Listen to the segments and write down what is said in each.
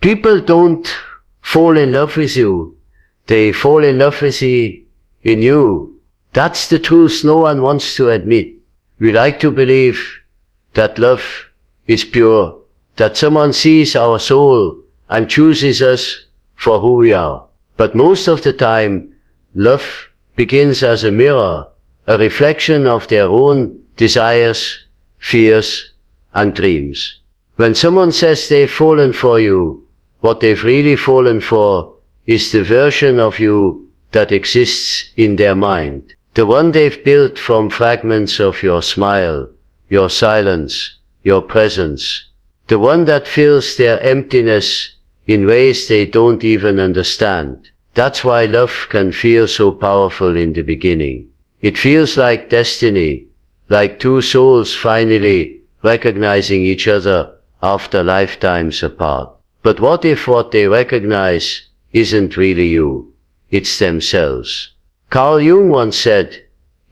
People don't fall in love with you. They fall in love with in you. That's the truth no one wants to admit. We like to believe that love is pure, that someone sees our soul and chooses us for who we are. But most of the time, love begins as a mirror, a reflection of their own desires, fears, and dreams. When someone says they've fallen for you, what they've really fallen for is the version of you that exists in their mind. The one they've built from fragments of your smile, your silence, your presence. The one that fills their emptiness in ways they don't even understand. That's why love can feel so powerful in the beginning. It feels like destiny, like two souls finally recognizing each other after lifetimes apart. But what if what they recognize isn't really you? It's themselves. Carl Jung once said,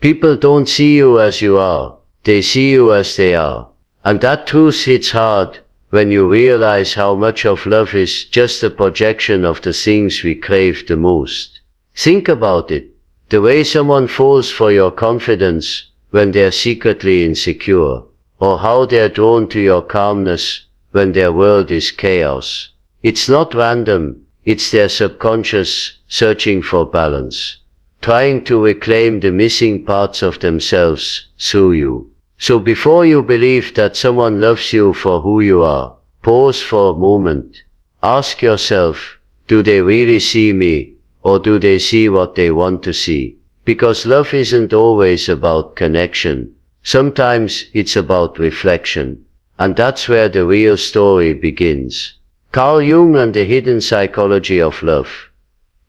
"People don't see you as you are, they see you as they are." And that truth hits hard when you realize how much of love is just a projection of the things we crave the most. Think about it. The way someone falls for your confidence when they're secretly insecure, or how they're drawn to your calmness when their world is chaos. It's not random, it's their subconscious searching for balance, trying to reclaim the missing parts of themselves through you. So before you believe that someone loves you for who you are, pause for a moment. Ask yourself, do they really see me, or do they see what they want to see? Because love isn't always about connection. Sometimes it's about reflection. And that's where the real story begins. Carl Jung and the hidden psychology of love.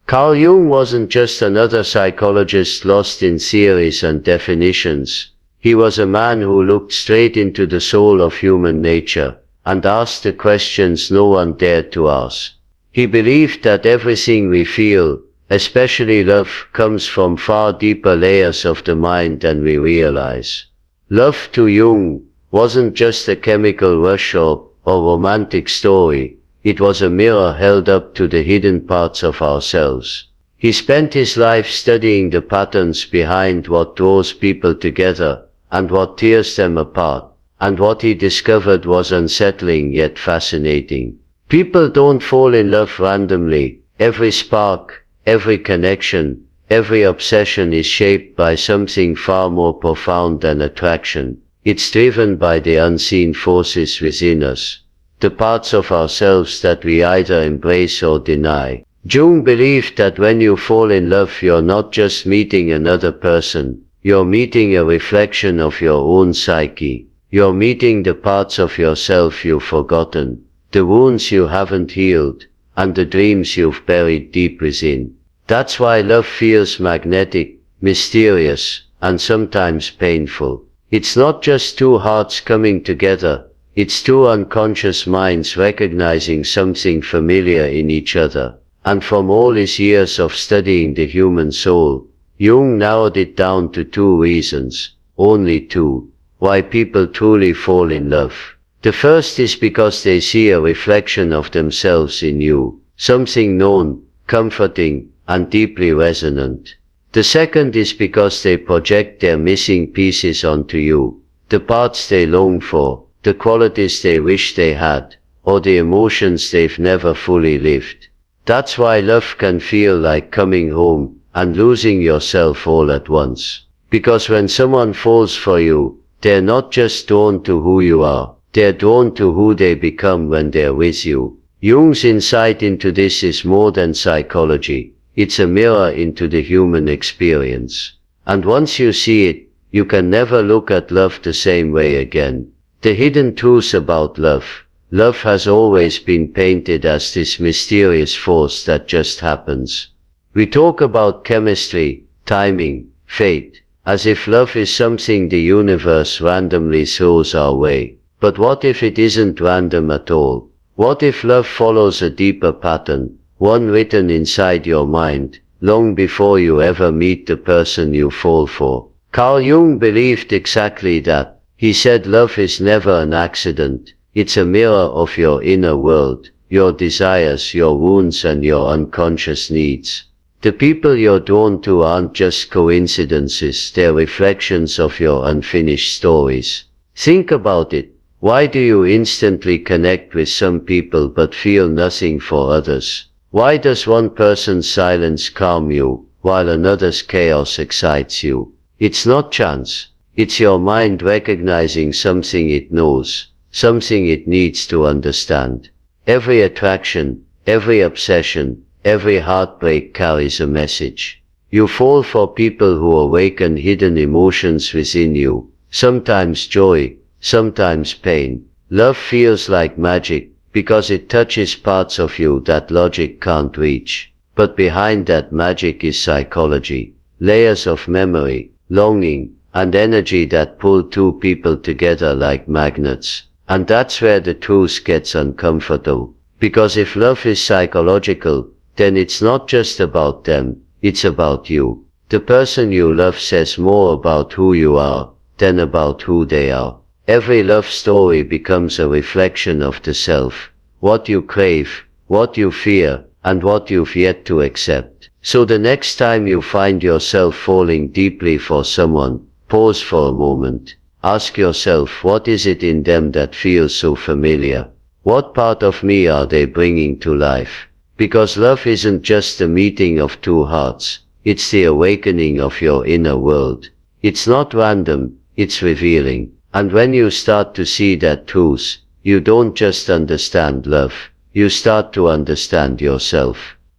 Carl Jung wasn't just another psychologist lost in theories and definitions. He was a man who looked straight into the soul of human nature and asked the questions no one dared to ask. He believed that everything we feel, especially love, comes from far deeper layers of the mind than we realize. Love to Jung wasn't just a chemical rush or romantic story. It was a mirror held up to the hidden parts of ourselves. He spent his life studying the patterns behind what draws people together and what tears them apart, and what he discovered was unsettling yet fascinating. People don't fall in love randomly. Every spark, every connection, every obsession is shaped by something far more profound than attraction. It's driven by the unseen forces within us, the parts of ourselves that we either embrace or deny. Jung believed that when you fall in love, you're not just meeting another person, you're meeting a reflection of your own psyche. You're meeting the parts of yourself you've forgotten, the wounds you haven't healed, and the dreams you've buried deep within. That's why love feels magnetic, mysterious, and sometimes painful. It's not just two hearts coming together, it's two unconscious minds recognizing something familiar in each other. And from all his years of studying the human soul, Jung narrowed it down to two reasons, only two, why people truly fall in love. The first is because they see a reflection of themselves in you, something known, comforting, and deeply resonant. The second is because they project their missing pieces onto you, the parts they long for, the qualities they wish they had, or the emotions they've never fully lived. That's why love can feel like coming home and losing yourself all at once. Because when someone falls for you, they're not just drawn to who you are, they're drawn to who they become when they're with you. Jung's insight into this is more than psychology. It's a mirror into the human experience. And once you see it, you can never look at love the same way again. The hidden truth about love. Love has always been painted as this mysterious force that just happens. We talk about chemistry, timing, fate, as if love is something the universe randomly throws our way. But what if it isn't random at all? What if love follows a deeper pattern, one written inside your mind, long before you ever meet the person you fall for? Carl Jung believed exactly that. He said love is never an accident. It's a mirror of your inner world, your desires, your wounds, and your unconscious needs. The people you're drawn to aren't just coincidences, they're reflections of your unfinished stories. Think about it. Why do you instantly connect with some people but feel nothing for others? Why does one person's silence calm you, while another's chaos excites you? It's not chance. It's your mind recognizing something it knows, something it needs to understand. Every attraction, every obsession, every heartbreak carries a message. You fall for people who awaken hidden emotions within you, sometimes joy, sometimes pain. Love feels like magic, because it touches parts of you that logic can't reach. But behind that magic is psychology, layers of memory, longing, and energy that pull two people together like magnets. And that's where the truth gets uncomfortable. Because if love is psychological, then it's not just about them, it's about you. The person you love says more about who you are than about who they are. Every love story becomes a reflection of the self, what you crave, what you fear, and what you've yet to accept. So the next time you find yourself falling deeply for someone, pause for a moment. Ask yourself, what is it in them that feels so familiar? What part of me are they bringing to life? Because love isn't just the meeting of two hearts, it's the awakening of your inner world. It's not random, it's revealing. And when you start to see that truth, you don't just understand love, you start to understand yourself.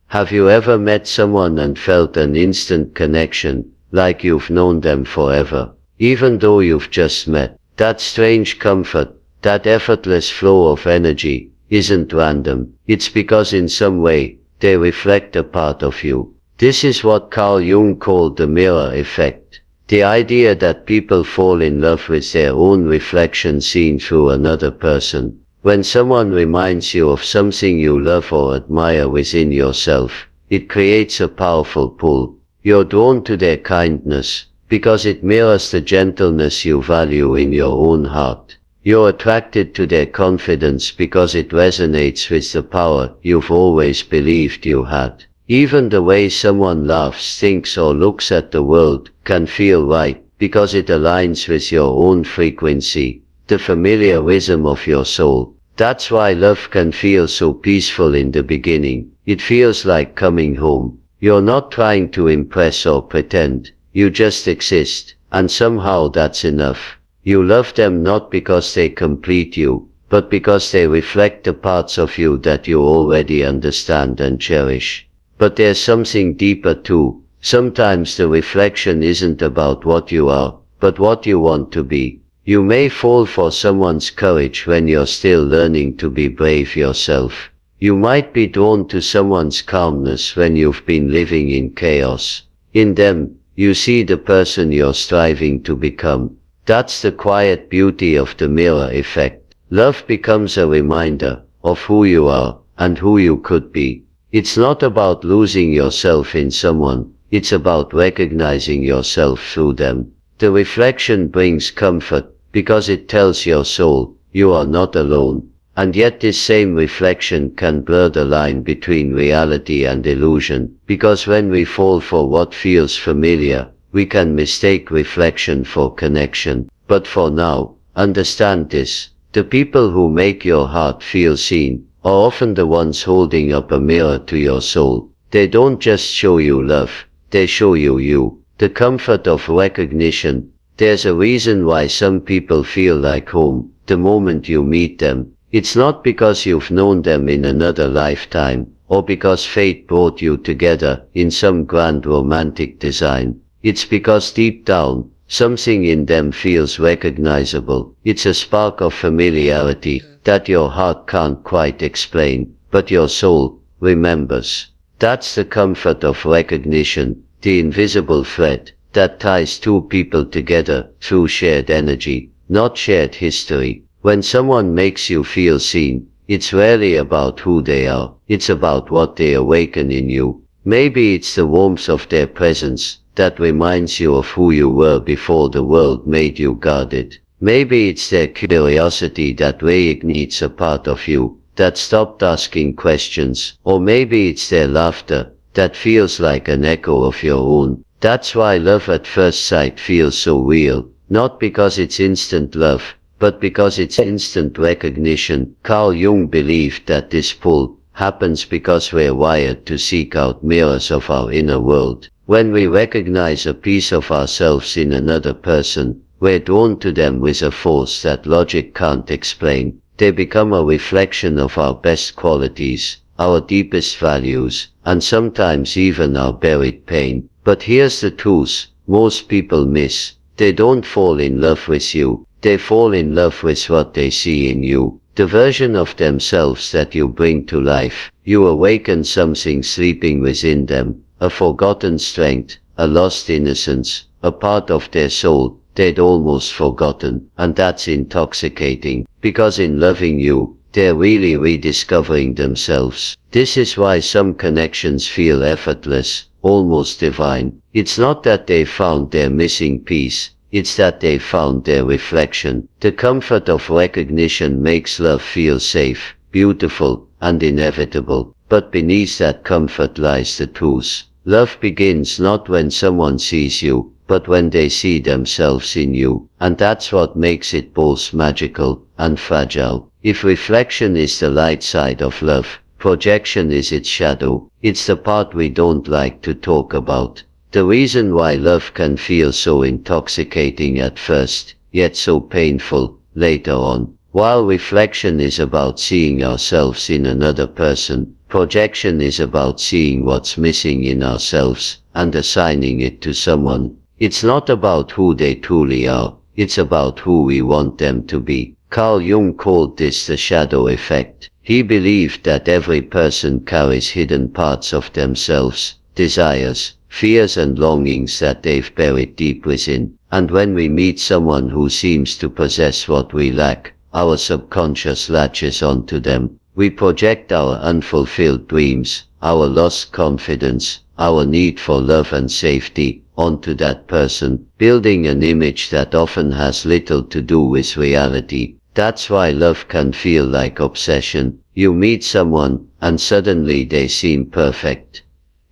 Have you ever met someone and felt an instant connection, like you've known them forever, even though you've just met? That strange comfort, that effortless flow of energy, isn't random. It's because in some way, they reflect a part of you. This is what Carl Jung called the mirror effect. The idea that people fall in love with their own reflection seen through another person. When someone reminds you of something you love or admire within yourself, it creates a powerful pull. You're drawn to their kindness, because it mirrors the gentleness you value in your own heart. You're attracted to their confidence because it resonates with the power you've always believed you had. Even the way someone laughs, thinks, or looks at the world can feel right, because it aligns with your own frequency, the familiar rhythm of your soul. That's why love can feel so peaceful in the beginning. It feels like coming home. You're not trying to impress or pretend, you just exist, and somehow that's enough. You love them not because they complete you, but because they reflect the parts of you that you already understand and cherish. But there's something deeper too. Sometimes the reflection isn't about what you are, but what you want to be. You may fall for someone's courage when you're still learning to be brave yourself. You might be drawn to someone's calmness when you've been living in chaos. In them, you see the person you're striving to become. That's the quiet beauty of the mirror effect. Love becomes a reminder of who you are and who you could be. It's not about losing yourself in someone, it's about recognizing yourself through them. The reflection brings comfort, because it tells your soul, you are not alone. And yet this same reflection can blur the line between reality and illusion, because when we fall for what feels familiar, we can mistake reflection for connection. But for now, understand this, the people who make your heart feel seen are often the ones holding up a mirror to your soul. They don't just show you love, they show you you. The comfort of recognition. There's a reason why some people feel like home the moment you meet them. It's not because you've known them in another lifetime, or because fate brought you together in some grand romantic design. It's because deep down, something in them feels recognizable. It's a spark of familiarity that your heart can't quite explain, but your soul remembers. That's the comfort of recognition, the invisible thread that ties two people together through shared energy, not shared history. When someone makes you feel seen, it's rarely about who they are, it's about what they awaken in you. Maybe it's the warmth of their presence that reminds you of who you were before the world made you guarded. Maybe it's their curiosity that reignites a part of you that stopped asking questions, or maybe it's their laughter that feels like an echo of your own. That's why love at first sight feels so real, not because it's instant love, but because it's instant recognition. Carl Jung believed that this pull happens because we're wired to seek out mirrors of our inner world. When we recognize a piece of ourselves in another person, we're drawn to them with a force that logic can't explain. They become a reflection of our best qualities, our deepest values, and sometimes even our buried pain. But here's the truth most people miss. They don't fall in love with you. They fall in love with what they see in you. The version of themselves that you bring to life. You awaken something sleeping within them, a forgotten strength, a lost innocence, a part of their soul they'd almost forgotten. And that's intoxicating, because in loving you, they're really rediscovering themselves. This is why some connections feel effortless, almost divine. It's not that they found their missing piece. It's that they found their reflection. The comfort of recognition makes love feel safe, beautiful, and inevitable. But beneath that comfort lies the truth. Love begins not when someone sees you, but when they see themselves in you. And that's what makes it both magical and fragile. If reflection is the light side of love, projection is its shadow. It's the part we don't like to talk about. The reason why love can feel so intoxicating at first, yet so painful later on. While reflection is about seeing ourselves in another person, projection is about seeing what's missing in ourselves and assigning it to someone. It's not about who they truly are, it's about who we want them to be. Carl Jung called this the shadow effect. He believed that every person carries hidden parts of themselves, desires, fears and longings that they've buried deep within. And when we meet someone who seems to possess what we lack, our subconscious latches onto them. We project our unfulfilled dreams, our lost confidence, our need for love and safety onto that person, building an image that often has little to do with reality. That's why love can feel like obsession. You meet someone, and suddenly they seem perfect.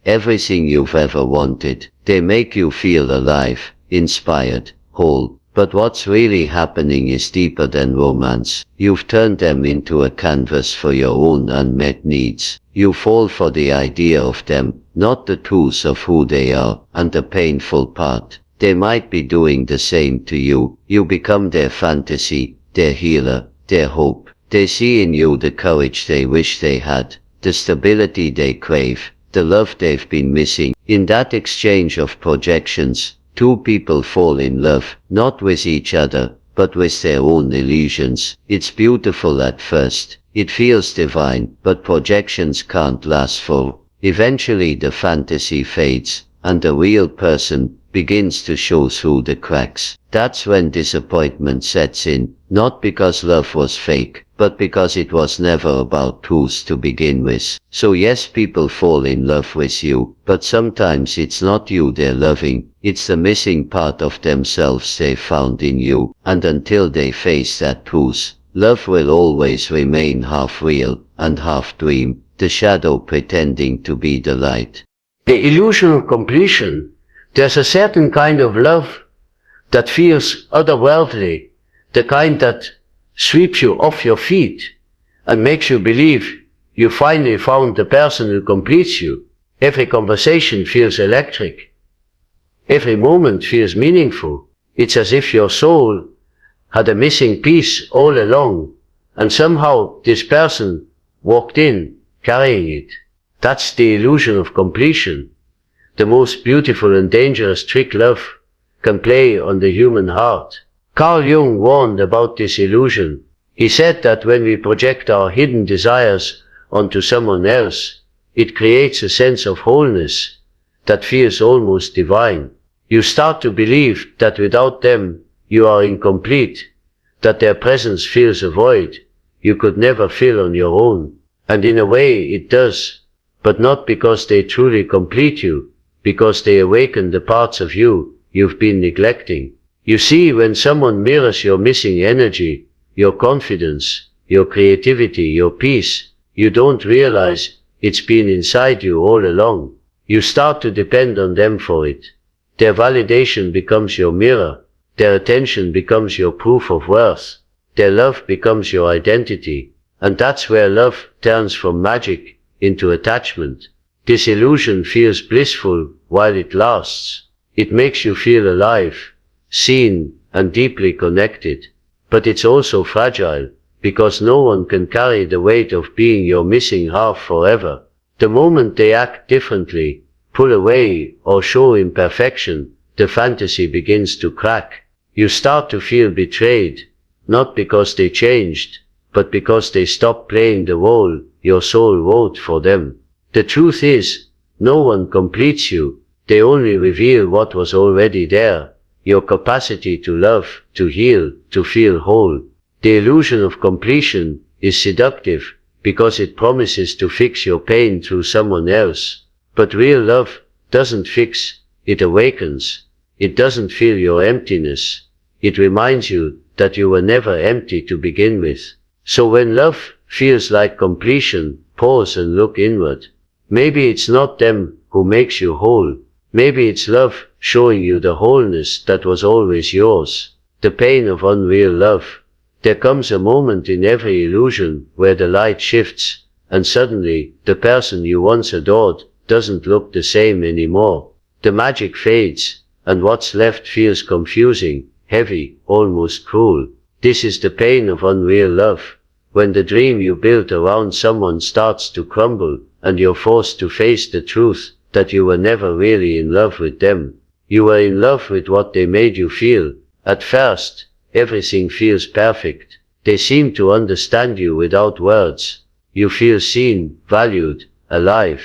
Everything you've ever wanted. They make you feel alive, inspired, whole. But what's really happening is deeper than romance. You've turned them into a canvas for your own unmet needs. You fall for the idea of them, not the truth of who they are. And the painful part, they might be doing the same to you. You become their fantasy, their healer, their hope. They see in you the courage they wish they had, the stability they crave, the love they've been missing. In that exchange of projections, two people fall in love, not with each other, but with their own illusions. It's beautiful at first. It feels divine, but projections can't last for. Eventually the fantasy fades, and the real person begins to show through the cracks. That's when disappointment sets in, not because love was fake, but because it was never about truth to begin with. So yes, people fall in love with you, but sometimes it's not you they're loving, it's the missing part of themselves they found in you. And until they face that truth, love will always remain half real and half dream, the shadow pretending to be the light. The illusion of completion. There's a certain kind of love that feels otherworldly, the kind that sweeps you off your feet and makes you believe you finally found the person who completes you. Every conversation feels electric. Every moment feels meaningful. It's as if your soul had a missing piece all along, and somehow this person walked in carrying it. That's the illusion of completion. The most beautiful and dangerous trick love can play on the human heart. Carl Jung warned about this illusion. He said that when we project our hidden desires onto someone else, it creates a sense of wholeness that feels almost divine. You start to believe that without them you are incomplete, that their presence fills a void you could never fill on your own. And in a way it does, but not because they truly complete you, because they awaken the parts of you you've been neglecting. You see, when someone mirrors your missing energy, your confidence, your creativity, your peace, you don't realize it's been inside you all along. You start to depend on them for it. Their validation becomes your mirror. Their attention becomes your proof of worth. Their love becomes your identity. And that's where love turns from magic into attachment. This illusion feels blissful while it lasts. It makes you feel alive, seen, and deeply connected. But it's also fragile, because no one can carry the weight of being your missing half forever. The moment they act differently, pull away, or show imperfection, the fantasy begins to crack. You start to feel betrayed, not because they changed, but because they stopped playing the role your soul wrote for them. The truth is, no one completes you. They only reveal what was already there, your capacity to love, to heal, to feel whole. The illusion of completion is seductive because it promises to fix your pain through someone else. But real love doesn't fix, it awakens. It doesn't fill your emptiness. It reminds you that you were never empty to begin with. So when love feels like completion, pause and look inward. Maybe it's not them who makes you whole. Maybe it's love showing you the wholeness that was always yours. The pain of unreal love. There comes a moment in every illusion where the light shifts, and suddenly the person you once adored doesn't look the same anymore. The magic fades, and what's left feels confusing, heavy, almost cruel. This is the pain of unreal love. When the dream you built around someone starts to crumble, and you're forced to face the truth that you were never really in love with them. You were in love with what they made you feel. At first, everything feels perfect. They seem to understand you without words. You feel seen, valued, alive.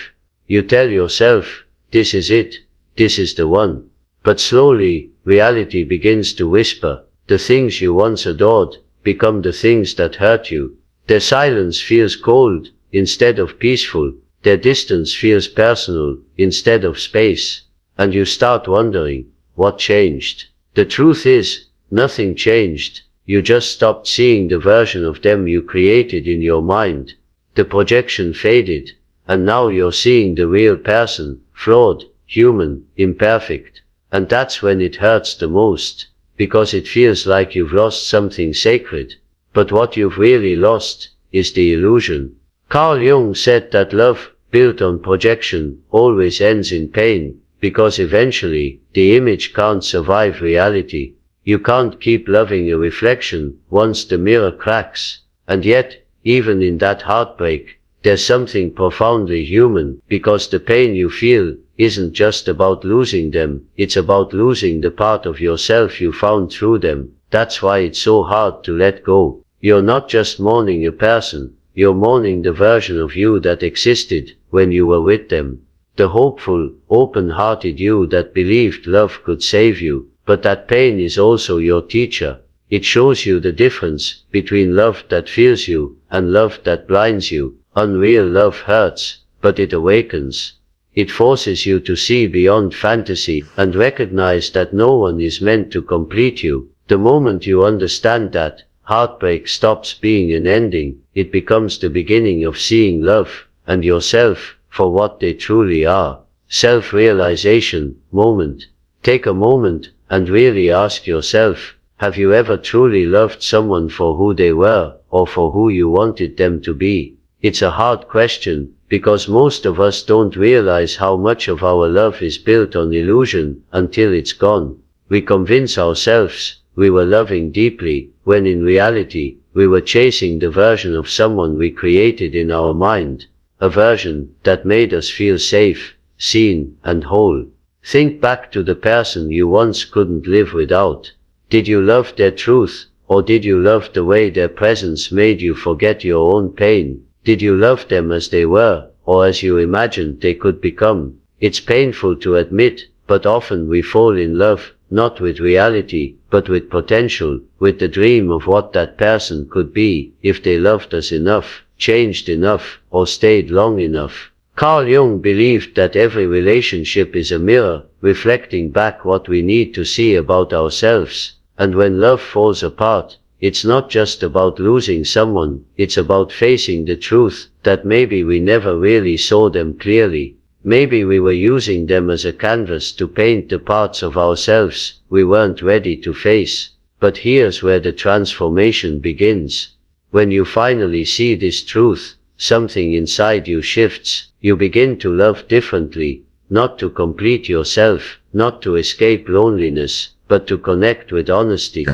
You tell yourself, this is it, this is the one. But slowly, reality begins to whisper. The things you once adored become the things that hurt you. Their silence feels cold instead of peaceful. Their distance feels personal instead of space. And you start wondering, what changed? The truth is, nothing changed. You just stopped seeing the version of them you created in your mind. The projection faded, and now you're seeing the real person, flawed, human, imperfect. And that's when it hurts the most, because it feels like you've lost something sacred. But what you've really lost is the illusion. Carl Jung said that love, built on projection, always ends in pain, because eventually, the image can't survive reality. You can't keep loving a reflection once the mirror cracks. And yet, even in that heartbreak, there's something profoundly human, because the pain you feel isn't just about losing them, it's about losing the part of yourself you found through them. That's why it's so hard to let go. You're not just mourning a person, you're mourning the version of you that existed when you were with them. The hopeful, open-hearted you that believed love could save you. But that pain is also your teacher. It shows you the difference between love that fills you and love that blinds you. Unreal love hurts, but it awakens. It forces you to see beyond fantasy and recognize that no one is meant to complete you. The moment you understand that, heartbreak stops being an ending. It becomes the beginning of seeing love and yourself for what they truly are. Self-realization moment. Take a moment and really ask yourself, have you ever truly loved someone for who they were or for who you wanted them to be? It's a hard question, because most of us don't realize how much of our love is built on illusion until it's gone. We convince ourselves we were loving deeply, when in reality, we were chasing the version of someone we created in our mind, a version that made us feel safe, seen, and whole. Think back to the person you once couldn't live without. Did you love their truth, or did you love the way their presence made you forget your own pain? Did you love them as they were, or as you imagined they could become? It's painful to admit, but often we fall in love, not with reality, but with potential, with the dream of what that person could be, if they loved us enough, changed enough, or stayed long enough. Carl Jung believed that every relationship is a mirror, reflecting back what we need to see about ourselves, and when love falls apart, it's not just about losing someone, it's about facing the truth that maybe we never really saw them clearly. Maybe we were using them as a canvas to paint the parts of ourselves we weren't ready to face. But here's where the transformation begins. When you finally see this truth, something inside you shifts. You begin to love differently, not to complete yourself, not to escape loneliness, but to connect with honesty.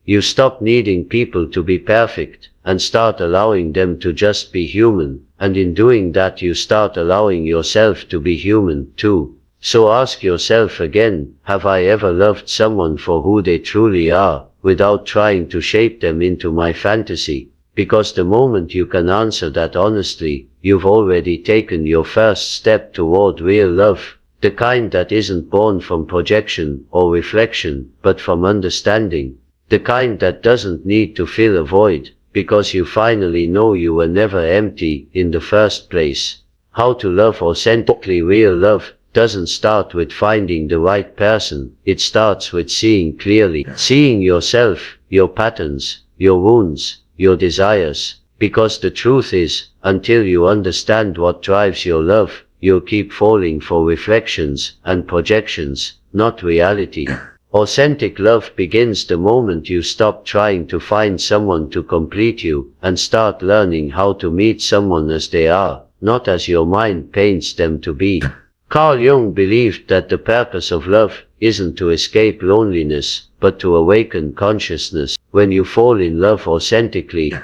You stop needing people to be perfect, and start allowing them to just be human, and in doing that you start allowing yourself to be human too. So ask yourself again, have I ever loved someone for who they truly are, without trying to shape them into my fantasy? Because the moment you can answer that honestly, you've already taken your first step toward real love, the kind that isn't born from projection or reflection, but from understanding. The kind that doesn't need to fill a void, because you finally know you were never empty in the first place. How to love authentically. Real love doesn't start with finding the right person, it starts with seeing clearly, seeing yourself, your patterns, your wounds, your desires. Because the truth is, until you understand what drives your love, you'll keep falling for reflections and projections, not reality. Authentic love begins the moment you stop trying to find someone to complete you, and start learning how to meet someone as they are, not as your mind paints them to be. Carl Jung believed that the purpose of love isn't to escape loneliness, but to awaken consciousness. When you fall in love authentically,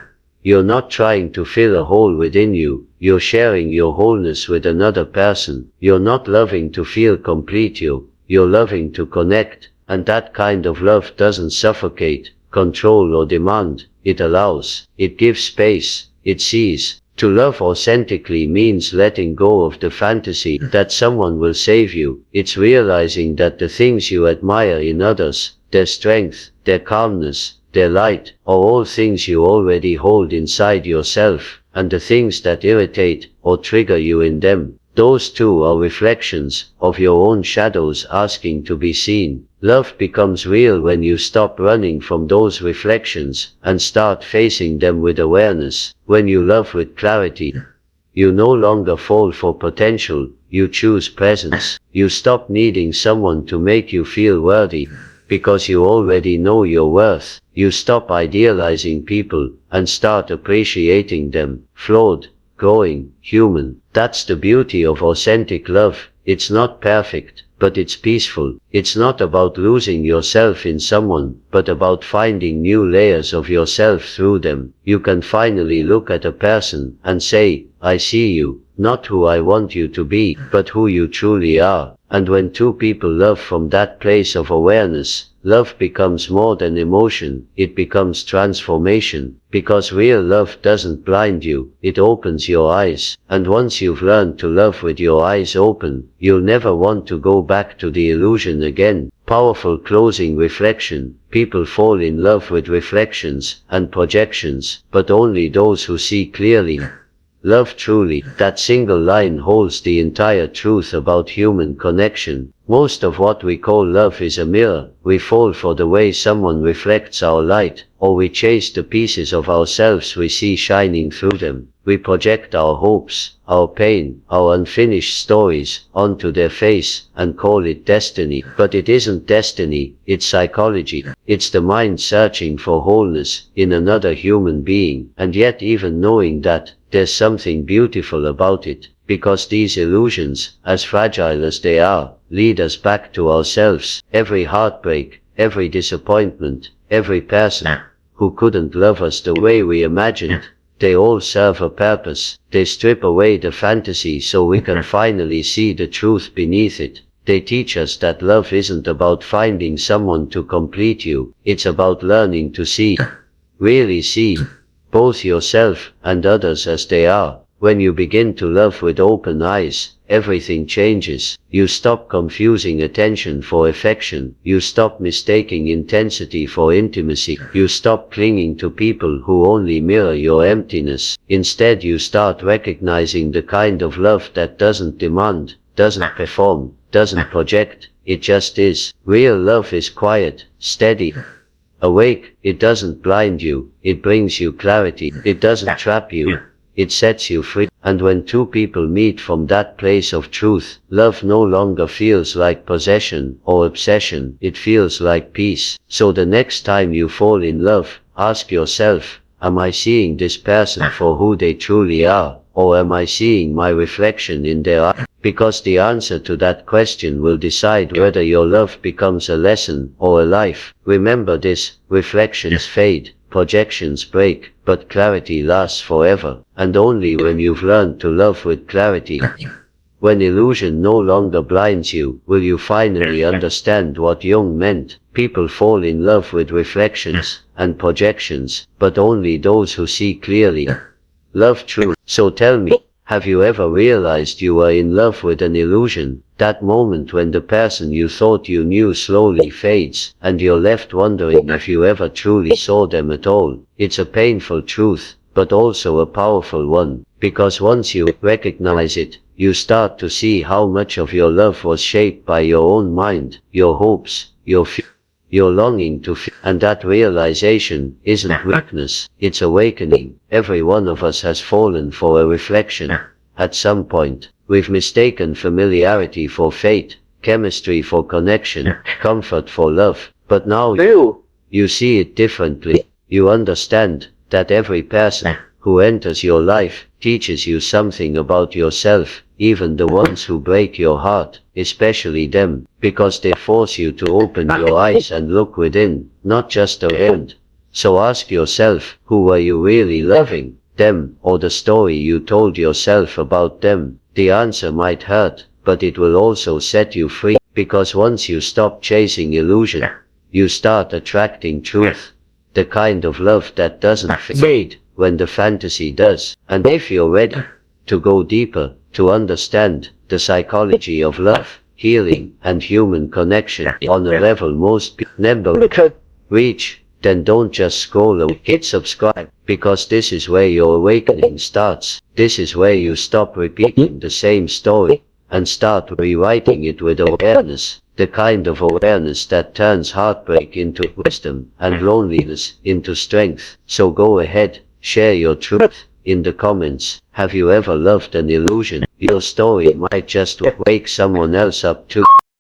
you're not trying to fill a hole within you, you're sharing your wholeness with another person. You're not loving to feel complete, you're loving to connect. And that kind of love doesn't suffocate, control or demand, it allows, it gives space, it sees. To love authentically means letting go of the fantasy that someone will save you. It's realizing that the things you admire in others, their strength, their calmness, their light, are all things you already hold inside yourself, and the things that irritate or trigger you in them, those too are reflections of your own shadows asking to be seen. Love becomes real when you stop running from those reflections and start facing them with awareness. When you love with clarity, you no longer fall for potential, you choose presence. You stop needing someone to make you feel worthy, because you already know your worth. You stop idealizing people and start appreciating them, flawed, growing, human. That's the beauty of authentic love. It's not perfect, but it's peaceful. It's not about losing yourself in someone, but about finding new layers of yourself through them. You can finally look at a person and say, I see you, not who I want you to be, but who you truly are. And when two people love from that place of awareness, love becomes more than emotion, it becomes transformation. Because real love doesn't blind you, it opens your eyes. And once you've learned to love with your eyes open, you'll never want to go back to the illusion again. Powerful closing reflection. People fall in love with reflections and projections, but only those who see clearly. Love truly, that single line holds the entire truth about human connection. Most of what we call love is a mirror. We fall for the way someone reflects our light, or we chase the pieces of ourselves we see shining through them. We project our hopes, our pain, our unfinished stories onto their face and call it destiny. But it isn't destiny, it's psychology. It's the mind searching for wholeness in another human being, and yet even knowing that, there's something beautiful about it, because these illusions, as fragile as they are, lead us back to ourselves. Every heartbreak, every disappointment, every person who couldn't love us the way we imagined, they all serve a purpose. They strip away the fantasy so we can finally see the truth beneath it. They teach us that love isn't about finding someone to complete you, it's about learning to see, really see, both yourself and others as they are. When you begin to love with open eyes, everything changes. You stop confusing attention for affection. You stop mistaking intensity for intimacy. You stop clinging to people who only mirror your emptiness. Instead, you start recognizing the kind of love that doesn't demand, doesn't perform, doesn't project. It just is. Real love is quiet, steady, Awake, it doesn't blind you, it brings you clarity, it doesn't trap you, it sets you free. And when two people meet from that place of truth, love no longer feels like possession or obsession, it feels like peace. So the next time you fall in love, ask yourself, am I seeing this person for who they truly are, or am I seeing my reflection in their eyes? Because the answer to that question will decide whether your love becomes a lesson or a life. Remember this, reflections fade, projections break, but clarity lasts forever. And only when you've learned to love with clarity, when illusion no longer blinds you, will you finally understand what Jung meant. People fall in love with reflections and projections, but only those who see clearly. Love true. So tell me, have you ever realized you were in love with an illusion? That moment when the person you thought you knew slowly fades, and you're left wondering if you ever truly saw them at all. It's a painful truth, but also a powerful one, because once you recognize it, you start to see how much of your love was shaped by your own mind, your hopes, your longing to feel. And that realization isn't weakness, it's awakening. Every one of us has fallen for a reflection. At some point, we've mistaken familiarity for fate, chemistry for connection, comfort for love. But now you see it differently. You understand that every person who enters your life teaches you something about yourself, even the ones who break your heart, especially them, because they force you to open your eyes and look within, not just around. So ask yourself, who were you really loving, them, or the story you told yourself about them? The answer might hurt, but it will also set you free, because once you stop chasing illusion, you start attracting truth. The kind of love that doesn't fade when the fantasy does. And if you're ready to go deeper, to understand the psychology of love, healing, and human connection on a level most people never reach, then don't just scroll or hit subscribe, because this is where your awakening starts. This is where you stop repeating the same story and start rewriting it with awareness, the kind of awareness that turns heartbreak into wisdom and loneliness into strength. So go ahead, share your truth in the comments. Have you ever loved an illusion? Your story might just wake someone else up too.